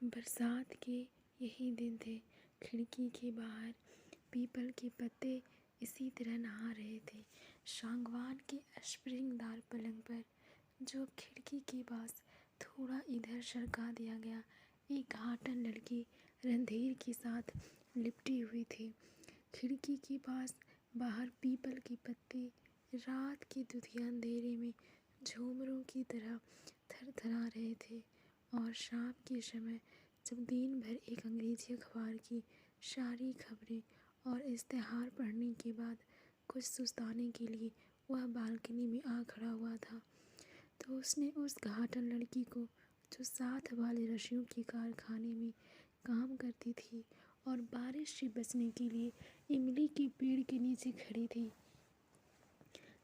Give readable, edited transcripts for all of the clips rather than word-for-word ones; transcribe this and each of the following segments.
बरसात के यही दिन थे। खिड़की के बाहर पीपल के पत्ते इसी तरह नहा रहे थे। सागवान के स्प्रिंगदार पलंग पर, जो खिड़की के पास थोड़ा इधर सरका दिया गया, एक घाटन लड़की रणधीर के साथ लिपटी हुई थी। खिड़की के पास बाहर पीपल के पत्ते रात के दुधिया अंधेरे में झूमरों की तरह थरथरा रहे थे। और शाम के समय जब दिन भर एक अंग्रेजी अखबार की सारी खबरें और इश्तेहार पढ़ने के बाद कुछ सुस्ताने के लिए वह बालकनी में आ खड़ा हुआ था, तो उसने उस घाटन लड़की को, जो साथ वाले रस्सियों के कारखाने में काम करती थी और बारिश से बचने के लिए इमली के पेड़ के नीचे खड़ी थी,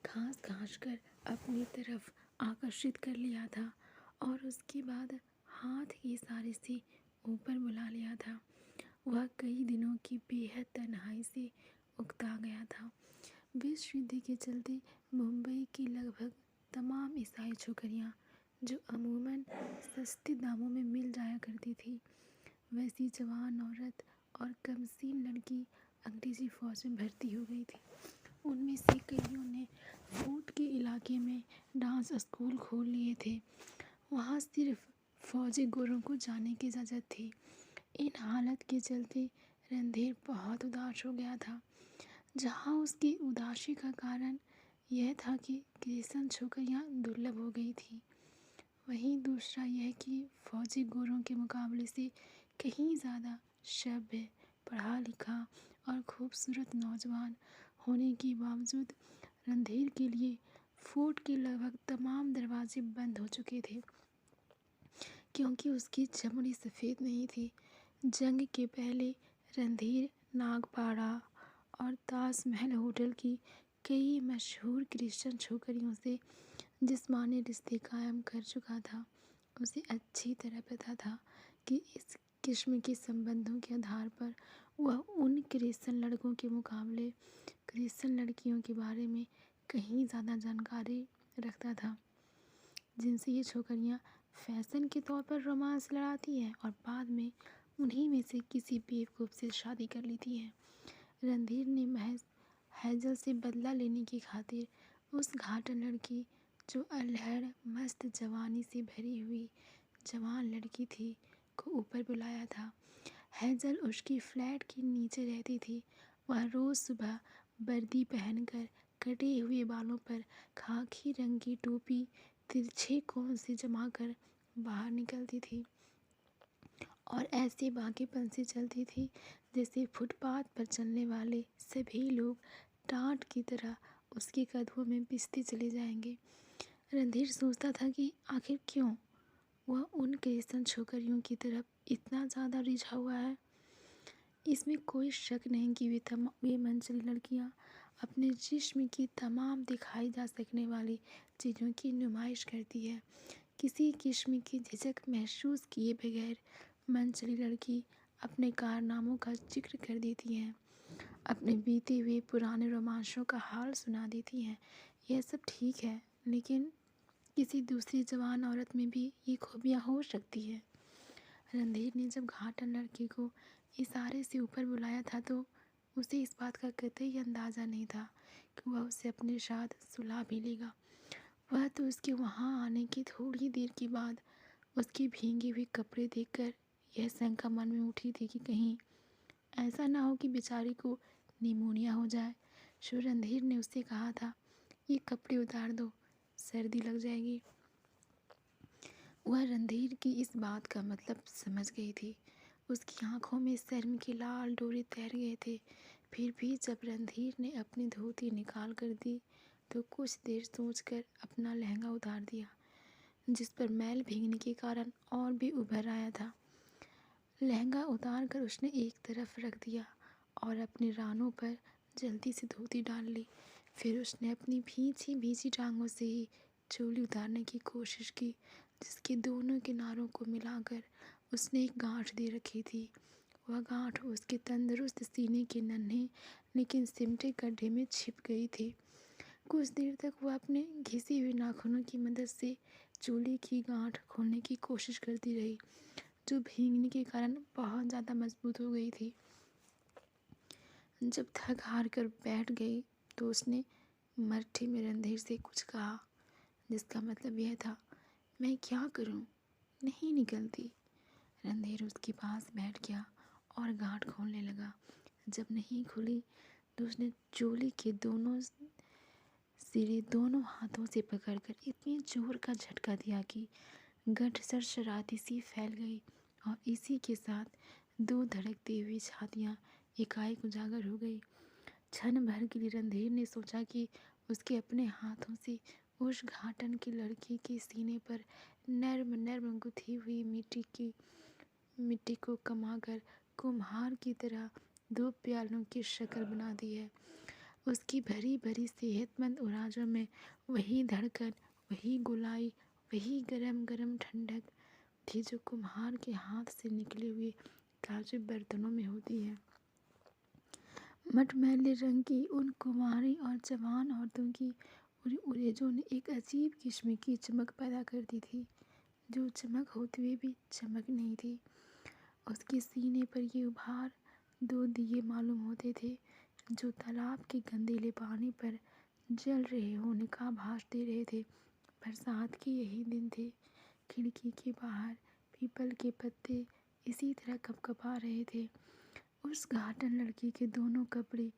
घास घास कर अपनी तरफ आकर्षित कर लिया था और उसके बाद हाथ के इशारे से ऊपर बुला लिया था। वह कई दिनों की बेहद तन्हाई से उकता गया था। विश्वयुद्ध के चलते मुंबई की लगभग तमाम ईसाई छोकरियाँ, जो अमूमन सस्ते दामों में मिल जाया करती थी, वैसी जवान औरत और कमसीन लड़की अंग्रेजी फ़ौज में भर्ती हो गई थी। उनमें से कईयों ने फूट के इलाके में डांस स्कूल खोल लिए थे। वहाँ सिर्फ फौजी गोरों को जाने की इजाज़त थी। इन हालत के चलते रणधीर बहुत उदास हो गया था। जहाँ उसकी उदासी का कारण यह था कि क्रिश्चियन छोकरियाँ दुर्लभ हो गई थी, वहीं दूसरा यह कि फौजी गोरों के मुकाबले से कहीं ज़्यादा सभ्य, पढ़ा लिखा और खूबसूरत नौजवान होने के बावजूद रणधीर के लिए फोर्ट के लगभग तमाम दरवाजे बंद हो चुके थे, क्योंकि उसकी चमड़ी सफ़ेद नहीं थी। जंग के पहले रणधीर नागपाड़ा और ताजमहल होटल की कई मशहूर क्रिश्चियन छोकरियों से जिस्मानी रिश्ते कायम कर चुका था। उसे अच्छी तरह पता था कि इस किस्म के संबंधों के आधार पर वह उन क्रिश्चियन लड़कों के मुकाबले क्रिश्चियन लड़कियों के बारे में कहीं ज़्यादा जानकारी रखता था, जिनसे ये छोकरियाँ फैशन के तौर पर रोमांस लड़ाती हैं और बाद में उन्हीं में से किसी बेवकूफ़ से शादी कर लेती हैं। रणधीर ने महज हैज़ल से बदला लेने की खातिर उस घाटन लड़की, जो अल्हड़ मस्त जवानी से भरी हुई जवान लड़की थी, को ऊपर बुलाया था। हैज़ल उसकी फ्लैट के नीचे रहती थी। वह रोज़ सुबह वर्दी पहनकर कटे हुए बालों पर खाकी रंग की टोपी तिरछे कोण से जमाकर बाहर निकलती थी और ऐसे बांकेपन से चलती थी जैसे फुटपाथ पर चलने वाले सभी लोग टाँट की तरह उसके कदमों में पिसते चले जाएंगे। रणधीर सोचता था कि आखिर क्यों वह उन क्रिश्चियन छोकरियों की तरफ इतना ज़्यादा रिझा हुआ है। इसमें कोई शक नहीं कि वे मंचली लड़कियां अपने जिस्म की तमाम दिखाई जा सकने वाली चीज़ों की नुमाइश करती है। किसी किस्म की झिझक महसूस किए बगैर मंचली लड़की अपने कारनामों का जिक्र कर देती हैं, अपने बीते हुए पुराने रोमांसों का हाल सुना देती हैं। यह सब ठीक है, लेकिन किसी दूसरी जवान औरत में भी ये खूबियाँ हो सकती है। रणधीर ने जब घाटन लड़की को इशारे से ऊपर बुलाया था, तो उसे इस बात का कतई अंदाज़ा नहीं था कि वह उसे अपने साथ सुला भी लेगा। वह तो उसके वहाँ आने की थोड़ी देर के बाद उसके भीगे हुए कपड़े देखकर यह शंका मन में उठी थी कि कहीं ऐसा ना हो कि बेचारी को निमोनिया हो जाए। सो रणधीर ने उससे कहा था, ये कपड़े उतार दो, सर्दी लग जाएगी। वह रणधीर की इस बात का मतलब समझ गई थी। उसकी आंखों में शर्म के लाल डोरे तैर गए थे। फिर भी जब रणधीर ने अपनी धोती निकाल कर दी, तो कुछ देर सोचकर अपना लहंगा उतार दिया, जिस पर मैल भीगने के कारण और भी उभर आया था। लहंगा उतार कर उसने एक तरफ रख दिया और अपनी रानों पर जल्दी से धोती डाल ली। फिर उसने अपनी भींची भींची टांगों से ही चोली उतारने की कोशिश की, जिसके दोनों किनारों को मिलाकर उसने एक गांठ दे रखी थी। वह गांठ उसके तंदुरुस्त सीने के नन्हे लेकिन सिमटे गड्ढे में छिप गई थी। कुछ देर तक वह अपने घिसे हुए नाखूनों की मदद से चोली की गांठ खोलने की कोशिश करती रही, जो भीगने के कारण बहुत ज़्यादा मजबूत हो गई थी। जब थक हार कर बैठ गई तो उसने मट्ठी में रणधीर से कुछ कहा, जिसका मतलब यह था, मैं क्या करूं, नहीं निकलती। रणधीर उसके पास बैठ गया और गांठ खोलने लगा। जब नहीं खुली तो उसने चोली के दोनों सिरे दोनों हाथों से पकड़कर इतनी जोर का झटका दिया कि गांठ सरसराती सी फैल गई और इसी के साथ दो धड़कती हुई छातियां एकाएक उजागर हो गई। क्षण भर के लिए रणधीर ने सोचा कि उसके अपने हाथों से उस घाटन की लड़की के सीने पर नर्म नर्म गुथी हुई मिट्टी को कमाकर कुम्हार की तरह दो प्यालों की शक्ल बना दी है। उसकी भरी भरी सेहतमंद उराजों में वही धड़कन, वही गोलाई, वही गरम गरम ठंडक थी जो कुम्हार के हाथ से निकले हुए कांचे बर्तनों में होती है। मटमैले रंग की उन कुंवारी और जवान औरतों की उरेजों ने एक अजीब किस्म की चमक पैदा कर दी थी, जो चमक होते हुए भी चमक नहीं थी। उसके सीने पर ये उभार दो दिए मालूम होते थे, जो तालाब के गंदीले पानी पर जल रहे होने का आभास दे रहे थे। बरसात के यही दिन थे। खिड़की के बाहर पीपल के पत्ते इसी तरह कपकपा रहे थे। उस घाटन लड़की के दोनों कपड़े,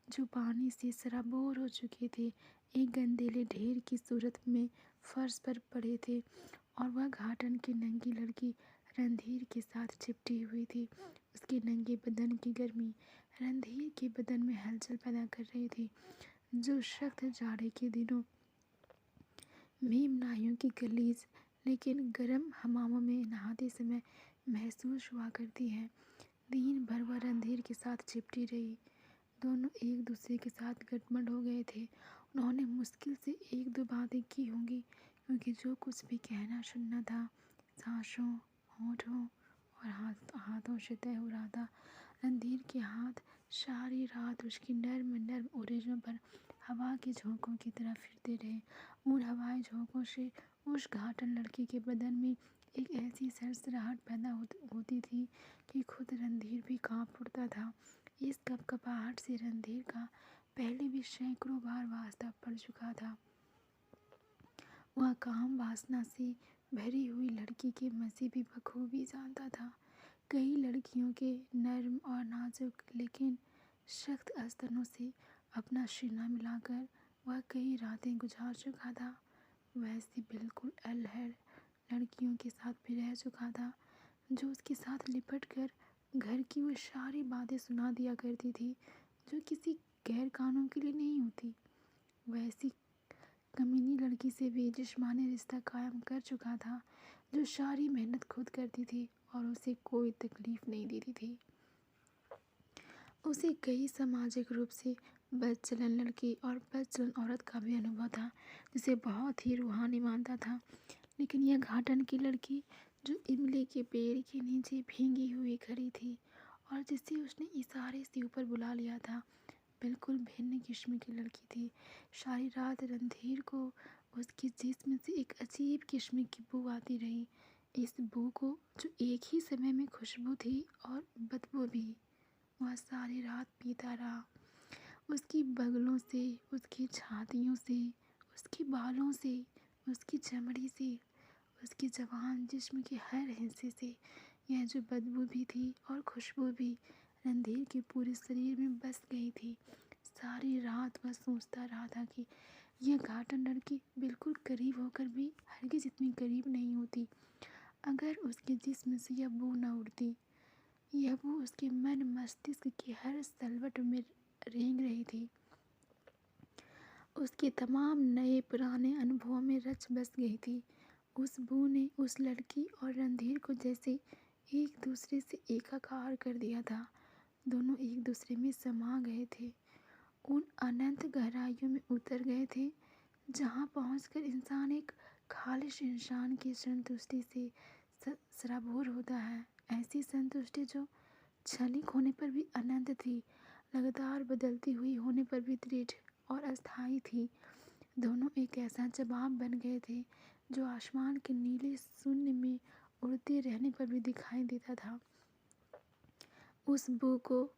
जो पानी से सराबोर हो चुके थे, एक गंदेले ढेर की सूरत में फर्श पर पड़े थे और वह घाटन की नंगी लड़की रणधीर के साथ चिपटी हुई थी। उसके नंगे बदन की गर्मी रणधीर के बदन में हलचल पैदा कर रही थी, जो सख्त जाड़े के दिनों मेमनाहियों की गलीज लेकिन गर्म हमामों में नहाते समय महसूस हुआ करती है। दिन भर वह रणधीर के साथ चिपटी रही। दोनों एक दूसरे के साथ गठबंध हो गए थे। उन्होंने मुश्किल से एक दो बातें की होंगी, क्योंकि जो कुछ भी कहना सुनना था सांसों, होठों और हाथों से तय हो रहा था। रणधीर के हाथ सारी रात उसकी नर्म नर्म ओरेजों पर हवा के झोंकों की तरह फिरते रहे। उन हवाई झोंकों से उस घाटन लड़की के बदन में एक ऐसी सरसराहट पैदा होती थी कि खुद रणधीर भी कांप उठता था। इस कपकपाहट से रणधीर का पहले भी सैकड़ों बार वास्ता पड़ चुका था। वह काम वासना से भरी हुई लड़की के मज़े भी बखूबी जानता था। कई लड़कियों के नर्म और नाजुक लेकिन सख्त स्तनों से अपना सीना मिलाकर वह कई रातें गुजार चुका था। वैसी बिल्कुल अलहड़ लड़कियों के साथ भी रह चुका था, जो उसके साथ लिपट कर घर की वो सारी बातें सुना दिया करती थी जो किसी गैर कानून के लिए नहीं होती। वैसी कमीनी लड़की से भी जिस्मानी रिश्ता कायम कर चुका था, जो सारी मेहनत खुद करती थी और उसे कोई तकलीफ नहीं देती थी। उसे कई सामाजिक रूप से बदचलन लड़की और बदचलन औरत का भी अनुभव था, जिसे बहुत ही रूहानी मानता था। लेकिन यह घाटन की लड़की, जो इमली के पेड़ के नीचे भींगी हुई खड़ी थी और जिसे उसने इशारे से ऊपर बुला लिया था, बिल्कुल भिन्न किस्म की लड़की थी। सारी रात रणधीर को उसके जिस्म से एक अजीब किस्म की बू आती रही। इस बू को, जो एक ही समय में खुशबू थी और बदबू भी, वह सारी रात पीता रहा। उसकी बगलों से, उसकी छातियों से, उसके बालों से, उसकी चमड़ी से, उसकी जवान जिस्म के हर हिस्से से यह जो बदबू भी थी और खुशबू भी रणधीर के पूरे शरीर में बस गई थी। सारी रात वह सोचता रहा था कि यह घाटन लड़की बिल्कुल करीब होकर भी हरगिज़ इतनी करीब नहीं होती अगर उसके जिस्म से यह बू न उड़ती। यह बू उसके मन मस्तिष्क की हर सलवट में रेंग रही थी। उसके तमाम नए पुराने अनुभवों में रच बस गई थी। उस बू ने उस लड़की और रणधीर को जैसे एक दूसरे से एकाकार कर दिया था। दोनों एक दूसरे में समा गए थे, उन अनंत गहराइयों में उतर गए थे जहाँ पहुंचकर इंसान एक खालिश इंसान की संतुष्टि से सराबोर होता है। ऐसी संतुष्टि जो क्षणिक होने पर भी अनंत थी, लगातार बदलती हुई होने पर भी दृढ़ और अस्थायी थी। दोनों एक ऐसा जवाब बन गए थे जो आसमान के नीले शून्य में उड़ते रहने पर भी दिखाई देता था। उस बू को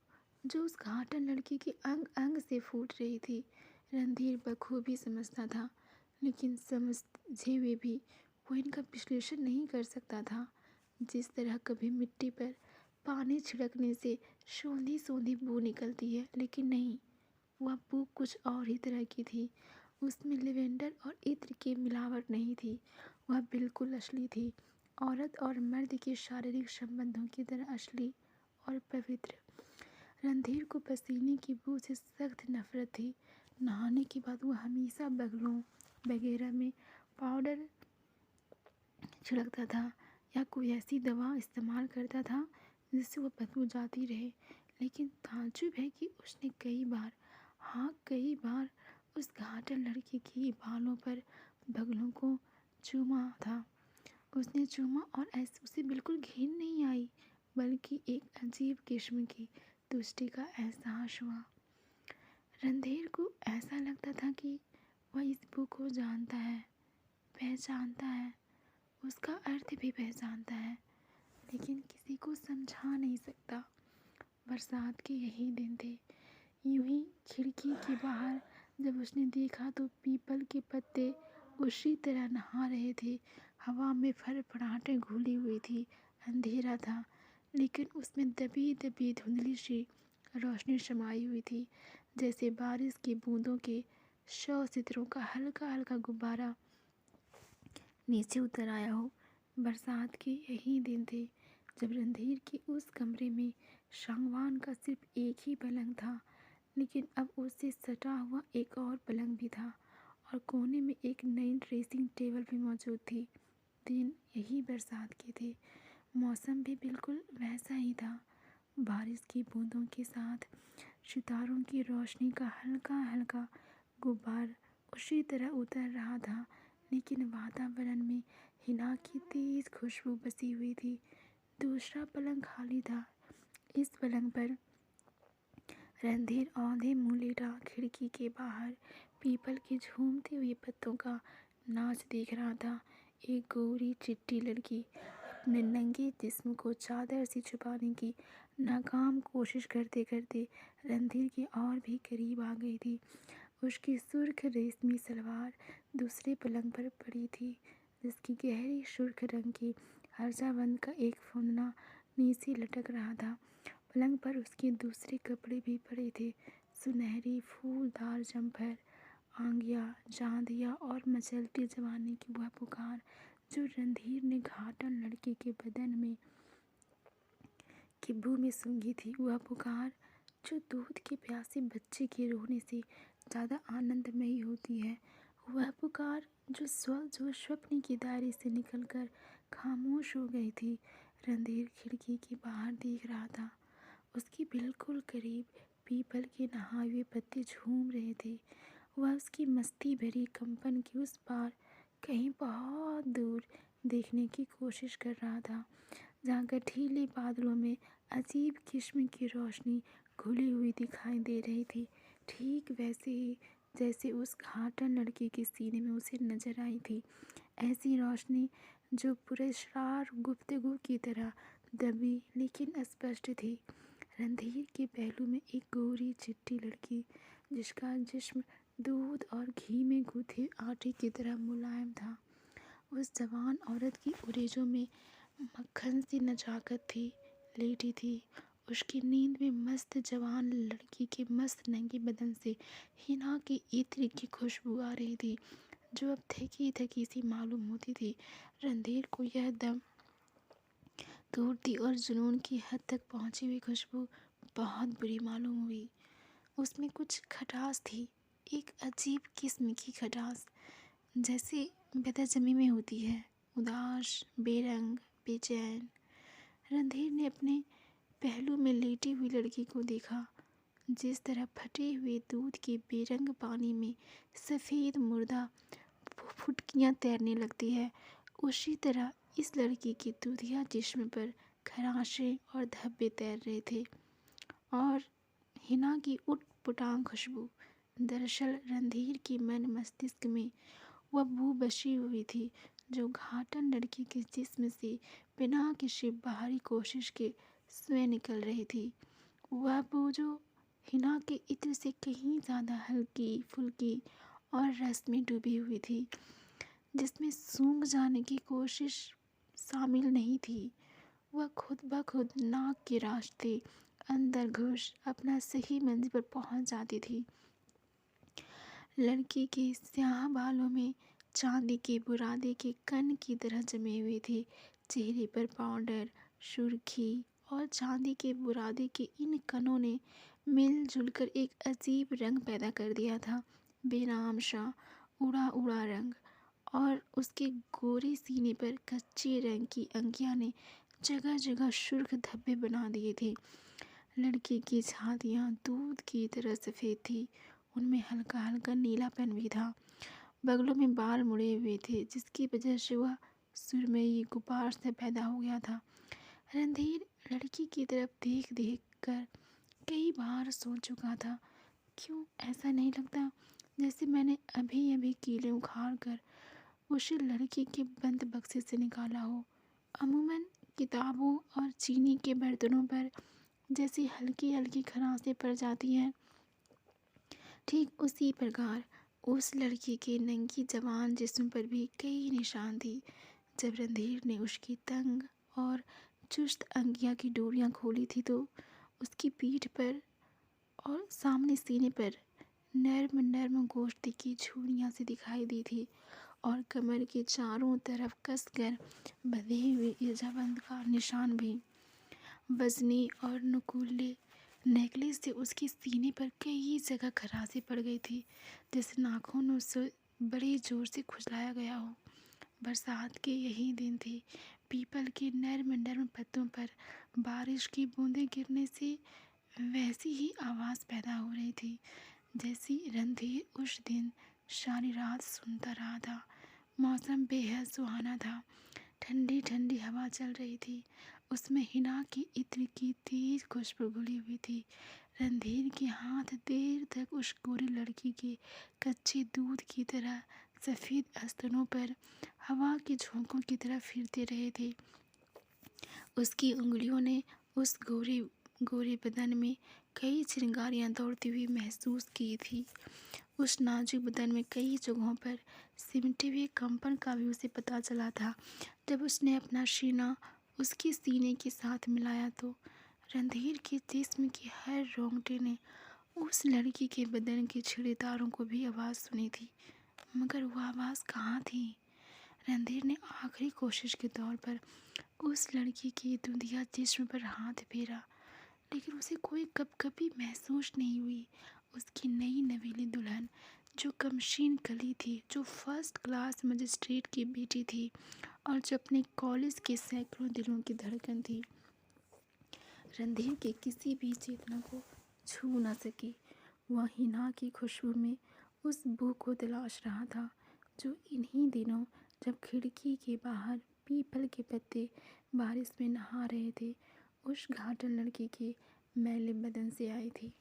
जो उस घाटन लड़की के अंग अंग से फूट रही थी रणधीर बखूबी समझता था, लेकिन समझे हुए भी वो इनका विश्लेषण नहीं कर सकता था। जिस तरह कभी मिट्टी पर पानी छिड़कने से सोंधी सोंधी बू निकलती है, लेकिन नहीं, वह बू कुछ और ही तरह की थी। उसमें लेवेंडर और इत्र की मिलावट नहीं थी, वह बिल्कुल असली थी, औरत और मर्द के शारीरिक संबंधों की तरह असली और पवित्र। रणधीर को पसीने की बू से सख्त नफरत थी। नहाने के बाद वह हमेशा बगलों वगैरह में पाउडर छिड़कता था या कोई ऐसी दवा इस्तेमाल करता था जिससे वह बदबू जाती रहे। लेकिन ताज्जुब है कि उसने कई बार उस घाटन लड़की के बालों पर बगलों को चूमा था। उसने चूमा और ऐसे उसे बिल्कुल घिन नहीं आई, बल्कि एक अजीब किस्म की तुष्टि का एहसास हुआ। रणधीर को ऐसा लगता था कि वह इस बू को जानता है, पहचानता है, उसका अर्थ भी पहचानता है, लेकिन किसी को समझा नहीं सकता। बरसात के यही दिन थे। यूं ही खिड़की के बाहर जब उसने देखा तो पीपल के पत्ते उसी तरह नहा रहे थे। हवा में फड़फड़ाहटें घुली हुई थी। अंधेरा था, लेकिन उसमें दबी दबी धुंधली सी रोशनी समाई हुई थी, जैसे बारिश की बूंदों के 100 सितरों का हल्का हल्का गुब्बारा नीचे उतर आया हो। बरसात के यही दिन थे जब रणधीर के उस कमरे में सागवान का सिर्फ एक ही पलंग था, लेकिन अब उससे सटा हुआ एक और पलंग भी था और कोने में एक नई ड्रेसिंग टेबल भी मौजूद थी। दिन यही बरसात के थे। मौसम भी बिल्कुल वैसा ही था। बारिश की बूंदों के साथ सितारों की रोशनी का हल्का हल्का गुब्बार उसी तरह उतर रहा था, लेकिन वातावरण में हिना की तेज खुशबू बसी हुई थी। दूसरा पलंग खाली था। इस पलंग पर रणधीर औंधे मुँह लेटा खिड़की के बाहर पीपल के झूमते हुए पत्तों का नाच देख रहा था। एक गोरी चिट्टी लड़की अपने नंगे जिस्म को चादर से छुपाने की नाकाम कोशिश करते करते रणधीर के और भी करीब आ गई थी। उसकी सुर्ख रेशमी सलवार दूसरे पलंग पर पड़ी थी, जिसकी गहरी सुर्ख रंग की हर्जाबंद का एक फुंदना नीचे लटक रहा था। पलंग पर उसके दूसरे कपड़े भी पड़े थे, सुनहरी फूलदार जम्पर, आंगिया, जांदिया और मचलती जवानी की वह पुकार जो रणधीर ने घाटन लड़की के बदन में की बू में सूंघी थी। वह पुकार जो दूध के प्यासे बच्चे के रोने से ज़्यादा आनंदमयी होती है। वह पुकार जो स्वप्न के दायरे से निकलकर खामोश हो गई थी। रणधीर खिड़की के बाहर देख रहा था। उसके बिल्कुल करीब पीपल के नहाए हुए पत्ते झूम रहे थे। वह उसकी मस्ती भरी कंपन के उस पार कहीं बहुत दूर देखने की कोशिश कर रहा था, जहाँ गठीले बादलों में अजीब किस्म की रोशनी घुली हुई दिखाई दे रही थी, ठीक वैसे ही जैसे उस घाटन लड़की के सीने में उसे नजर आई थी। ऐसी रोशनी जो पुरस्कार गुफ्तगू की तरह दबी लेकिन स्पष्ट थी। रणधीर के पहलू में एक गोरी चिट्टी लड़की, जिसका जिस्म दूध और घी में गूथे आटे की तरह मुलायम था। उस जवान औरत की उरेजों में मक्खन सी नजाकत थी, लेटी थी। उसकी नींद में मस्त जवान लड़की के मस्त नंगे बदन से हिना की इत्र की खुशबू आ रही थी, जो अब थकी थकी सी मालूम होती थी। रणधीर को यह दम तोड़ती और जुनून की हद तक पहुंची हुई खुशबू बहुत बुरी मालूम हुई। उसमें कुछ खटास थी, एक अजीब किस्म की खटास, जैसे बेदजमी में होती है, उदास, बेरंग, बेचैन। रणधीर ने अपने पहलू में लेटी हुई लड़की को देखा। जिस तरह फटे हुए दूध के बेरंग पानी में सफ़ेद मुर्दा फुटकियाँ तैरने लगती है, उसी तरह इस लड़की के दूधिया जिस्म पर खराशें और धब्बे तैर रहे थे। और हिना की उटपटांग खुशबू, दरअसल रणधीर के मन मस्तिष्क में वह बू बसी हुई थी जो घाटन लड़की के जिस्म से बिना किसी बाहरी कोशिश के स्वयं निकल रही थी। वह बोझो हिना के इत्र से कहीं ज़्यादा हल्की फुल्की और रस में डूबी हुई थी, जिसमें सूंघ जाने की कोशिश शामिल नहीं थी। वह खुद ब खुद नाक के रास्ते अंदर घुस अपना सही मंजिल पर पहुंच जाती थी। लड़की के स्याह बालों में चांदी के बुरादे के कण की तरह जमे हुए थे। चेहरे पर पाउडर, सुर्खी और चांदी के बुरादे के इन कणों ने मिलजुल कर एक अजीब रंग पैदा कर दिया था, बेनाम सा उड़ा उड़ा रंग। और उसके गोरे सीने पर कच्चे रंग की अंकियां ने जगह जगह सुर्ख धब्बे बना दिए थे। लड़की की छातियाँ दूध की तरह सफ़ेद थी, उनमें हल्का हल्का नीलापन भी था। बगलों में बाल मुड़े हुए थे, जिसकी वजह से वह सुरमई गुबार से पैदा हो गया था। रणधीर लड़की की तरफ देख देख कर कई बार सोच चुका था, क्यों ऐसा नहीं लगता जैसे मैंने अभी अभी कीले उखाड़ कर उसे लड़की के बंद बक्से से निकाला हो। अमूमन किताबों और चीनी के बर्तनों पर जैसी हल्की हल्की खराशें पड़ जाती हैं, ठीक उसी प्रकार उस लड़की के नंगी जवान जिस्म पर भी कई निशान थी। जब रणधीर ने उसकी तंग और चुस्त अंगिया की डोरियां खोली थी तो उसकी पीठ पर और सामने सीने पर नर्म नर्म गोश्त की झुर्रियां सी दिखाई दी थी, और कमर के चारों तरफ कसकर बंधे हुए इजाबंद का निशान भी। वजनी और नुकीले नेकलेस से उसके सीने पर कई जगह खराशें पड़ गई थी, जैसे नाखूनों से बड़े जोर से खुजलाया गया हो। बरसात के यही दिन थे। पीपल के नर्म नर्म पत्तों पर बारिश की बूंदें गिरने से वैसी ही आवाज़ पैदा हो रही थी जैसी रणधीर उस दिन सारी रात सुनता रहा था। मौसम बेहद सुहाना था। ठंडी ठंडी हवा चल रही थी, उसमें हिना की इत्र की तेज खुशबू घुली हुई थी। रणधीर के हाथ देर तक उस गोरी लड़की के कच्चे दूध की तरह सफ़ेद स्तनों पर हवा के झोंकों की तरह फिरते रहे थे। उसकी उंगलियों ने उस गोरे गोरे बदन में कई चिंगारियां दौड़ती हुई महसूस की थी। उस नाजुक बदन में कई जगहों पर सिमटे हुए कंपन का भी उसे पता चला था। जब उसने अपना सीना उसके सीने के साथ मिलाया तो रणधीर के जिस्म की हर रोंगटे ने उस लड़की के बदन के छिड़े तारों को भी आवाज़ सुनी थी, मगर वह आवाज़ कहाँ थी? रणधीर ने आखिरी कोशिश के तौर पर उस लड़की के दूधिया जिस्म पर हाथ फेरा, लेकिन उसे कोई कपकपी महसूस नहीं हुई। उसकी नई नवीली दुल्हन जो कमशीन कली थी, जो फर्स्ट क्लास मजिस्ट्रेट की बेटी थी और जो अपने कॉलेज के सैकड़ों दिलों की धड़कन थी, रणधीर के किसी भी चेतना को छू न सकी। वह हिना की खुशबू में उस बू को तलाश रहा था जो इन्हीं दिनों, जब खिड़की के बाहर पीपल के पत्ते बारिश में नहा रहे थे, उस घाटन लड़की के मैले बदन से आई थी।